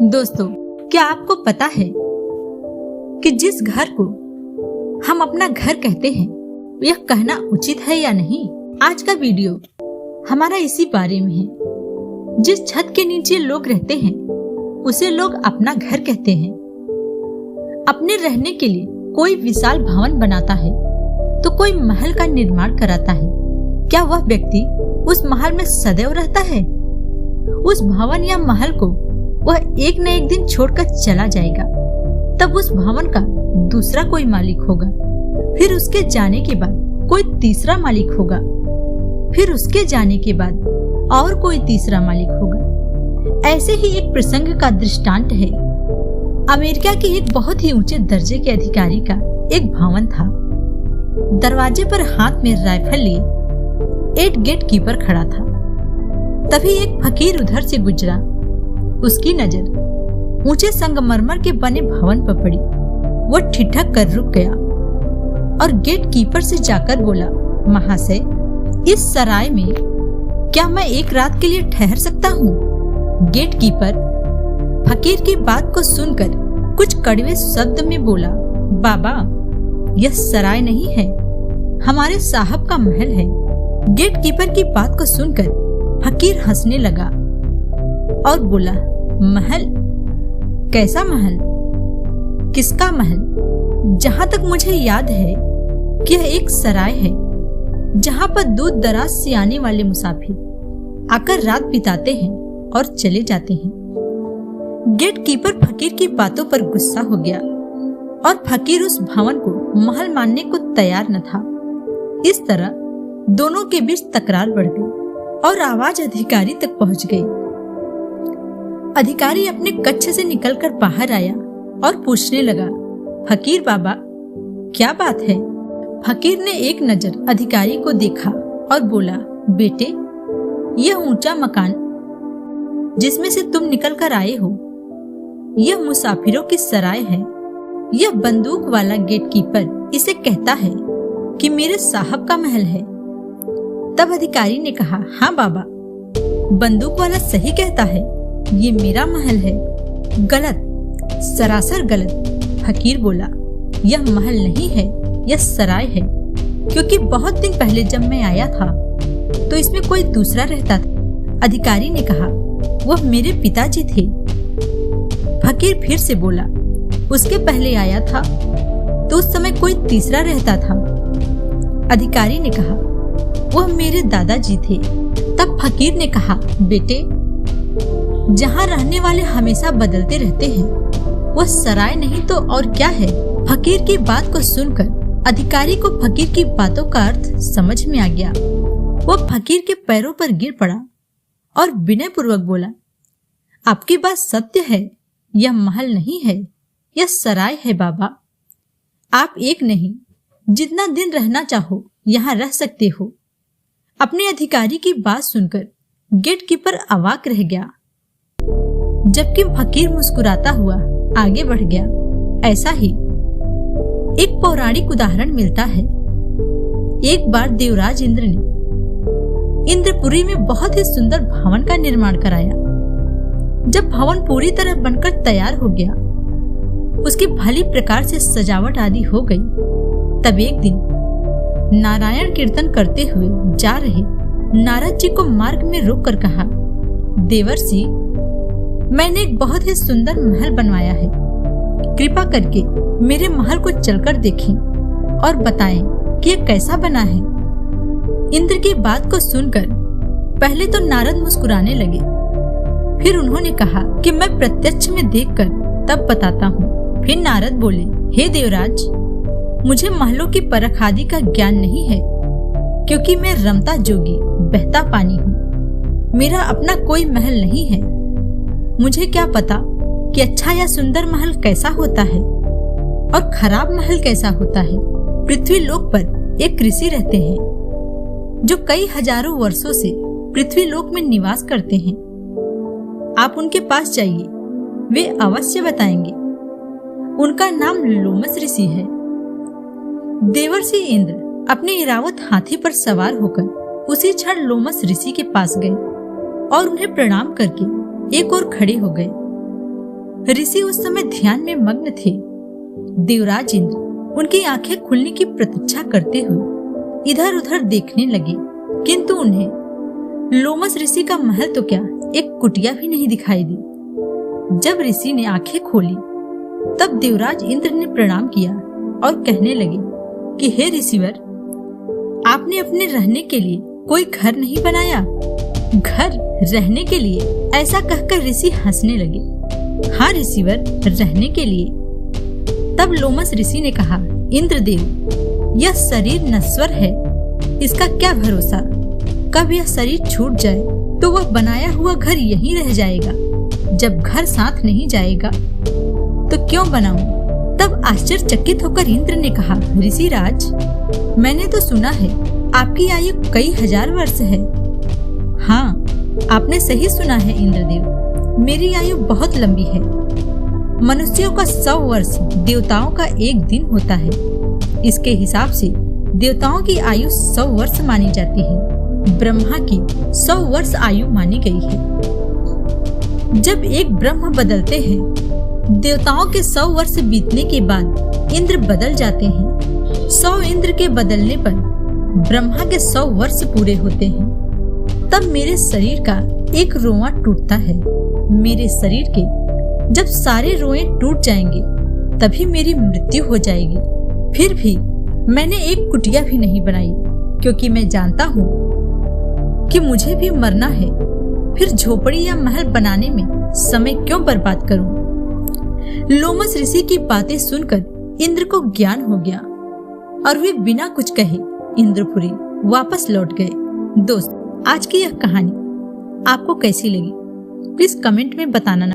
दोस्तों, क्या आपको पता है कि जिस घर को हम अपना घर कहते हैं, यह कहना उचित है या नहीं? आज का वीडियो हमारा इसी बारे में है। जिस छत के नीचे लोग रहते हैं, उसे लोग अपना घर कहते हैं। अपने रहने के लिए कोई विशाल भवन बनाता है, तो कोई महल का निर्माण कराता है। क्या वह व्यक्ति उस महल में सदैव रहता है? उस भवन या महल को वह एक न एक दिन छोड़कर चला जाएगा। तब उस भवन का दूसरा कोई मालिक होगा, फिर उसके जाने के बाद कोई तीसरा मालिक होगा, फिर उसके जाने के बाद और कोई तीसरा मालिक होगा। ऐसे ही एक प्रसंग का दृष्टांत है। अमेरिका के एक बहुत ही ऊंचे दर्जे के अधिकारी का एक भवन था। दरवाजे पर हाथ में राइफल लिए एक गेट कीपर खड़ा था। तभी एक फकीर उधर से गुजरा। उसकी नजर ऊंचे संगमरमर के बने भवन पर पड़ी। वो ठिठक कर रुक गया और गेट कीपर से जाकर बोला, महाशय, इस सराय में क्या मैं एक रात के लिए ठहर सकता हूँ? गेट कीपर फकीर की बात को सुनकर कुछ कड़वे शब्द में बोला, बाबा, यह सराय नहीं है, हमारे साहब का महल है। गेट कीपर की बात को सुनकर फकीर हंसने लगा और बोला, महल? कैसा महल? किसका महल? जहाँ तक मुझे याद है कि यह एक सराय है, जहाँ पर दूर दराज से आने वाले मुसाफिर आकर रात बिताते हैं और चले जाते हैं। गेट कीपर फकीर की बातों पर गुस्सा हो गया और फकीर उस भवन को महल मानने को तैयार न था। इस तरह दोनों के बीच तकरार बढ़ गई और आवाज अधिकारी तक पहुंच गई। अधिकारी अपने कक्ष से निकलकर बाहर आया और पूछने लगा, फकीर बाबा, क्या बात है? फकीर ने एक नजर अधिकारी को देखा और बोला, बेटे, यह ऊंचा मकान जिसमें से तुम निकल कर आए हो, यह मुसाफिरों की सराय है। यह बंदूक वाला गेट कीपर इसे कहता है कि मेरे साहब का महल है। तब अधिकारी ने कहा, हाँ बाबा, बंदूक वाला सही कहता है, ये मेरा महल है। गलत, सरासर गलत। फकीर बोला, यह महल नहीं है, यह सराय है, क्योंकि बहुत दिन पहले जब मैं आया था तो इसमें कोई दूसरा रहता था। अधिकारी ने कहा, वह मेरे पिताजी थे। फकीर फिर से बोला, उसके पहले आया था तो उस समय कोई तीसरा रहता था। अधिकारी ने कहा, वह मेरे दादाजी थे। तब फकीर ने कहा, बेटे, जहाँ रहने वाले हमेशा बदलते रहते हैं, वह सराय नहीं तो और क्या है? फकीर की बात को सुनकर अधिकारी को फकीर की बातों का अर्थ समझ में आ गया। वह फकीर के पैरों पर गिर पड़ा और विनय पूर्वक बोला, आपकी बात सत्य है, यह महल नहीं है, यह सराय है बाबा। आप एक नहीं, जितना दिन रहना चाहो यहाँ रह सकते हो। अपने अधिकारी की बात सुनकर गेट कीपर अवाक रह गया, जबकि फकीर मुस्कुराता हुआ आगे बढ़ गया। ऐसा ही एक पौराणिक उदाहरण मिलता है। एक बार देवराज इंद्र ने इंद्रपुरी में बहुत ही सुंदर भवन का निर्माण कराया। जब भवन पूरी तरह बनकर तैयार हो गया, उसकी भली प्रकार से सजावट आदि हो गई, तब एक दिन नारायण कीर्तन करते हुए जा रहे नारद जी को मार्ग में रोककर कहा, देवर्षि, मैंने एक बहुत ही सुंदर महल बनवाया है। कृपा करके मेरे महल को चलकर देखें और बताएं कि यह कैसा बना है। इंद्र की बात को सुनकर पहले तो नारद मुस्कुराने लगे, फिर उन्होंने कहा कि मैं प्रत्यक्ष में देखकर तब बताता हूँ। फिर नारद बोले, हे देवराज, मुझे महलों की परख आदि का ज्ञान नहीं है, क्योंकि मैं रमता जोगी बहता पानी हूँ। मेरा अपना कोई महल नहीं है। मुझे क्या पता कि अच्छा या सुंदर महल कैसा होता है और खराब महल कैसा होता है। पृथ्वी लोक पर एक ऋषि रहते हैं जो कई हजारों वर्षों से पृथ्वी लोक में निवास करते हैं। आप उनके पास जाइए, वे अवश्य बताएंगे। उनका नाम लोमस ऋषि है। देवर्षि इंद्र अपने इरावत हाथी पर सवार होकर उसी क्षण लोमस ऋषि के पास गए और उन्हें प्रणाम करके एक ओर खड़े हो गए। ऋषि उस समय ध्यान में मग्न थे। देवराज इंद्र उनकी आंखें खुलने की प्रतीक्षा करते हुए इधर उधर देखने लगे, किंतु उन्हें लोमस ऋषि का महल तो क्या, एक कुटिया भी नहीं दिखाई दी। जब ऋषि ने आंखें खोली तब देवराज इंद्र ने प्रणाम किया और कहने लगे कि हे ऋषिवर, आपने अपने रहने के लिए कोई घर नहीं बनाया? घर रहने के लिए? ऐसा कहकर ऋषि हंसने लगे। हाँ ऋषिवर, रहने के लिए। तब लोमस ऋषि ने कहा, इंद्रदेव, यह शरीर नश्वर है, इसका क्या भरोसा, कब यह शरीर छूट जाए तो वह बनाया हुआ घर यहीं रह जाएगा। जब घर साथ नहीं जाएगा तो क्यों बनाऊं? तब आश्चर्यचकित होकर इंद्र ने कहा, ऋषिराज, मैंने तो सुना है आपकी आयु कई हजार वर्ष है। हाँ, आपने सही सुना है इंद्रदेव, मेरी आयु बहुत लंबी है। मनुष्यों का 100 वर्ष देवताओं का एक दिन होता है। इसके हिसाब से देवताओं की आयु 100 वर्ष मानी जाती है। ब्रह्मा की 100 वर्ष आयु मानी गई है। जब एक ब्रह्म बदलते हैं, देवताओं के 100 वर्ष बीतने के बाद इंद्र बदल जाते हैं। 100 इंद्र के बदलने पर ब्रह्मा के 100 वर्ष पूरे होते हैं। तब मेरे शरीर का एक रोआ टूटता है। मेरे शरीर के जब सारे रोए टूट जाएंगे तभी मेरी मृत्यु हो जाएगी। फिर भी मैंने एक कुटिया भी नहीं बनाई, क्योंकि मैं जानता हूँ कि मुझे भी मरना है। फिर झोपड़ी या महल बनाने में समय क्यों बर्बाद करूं? लोमस ऋषि की बातें सुनकर इंद्र को ज्ञान हो गया और वे बिना कुछ कहे इंद्रपुरी वापस लौट गए। दोस्त, आज की यह कहानी आपको कैसी लगी? प्लीज कमेंट में बताना।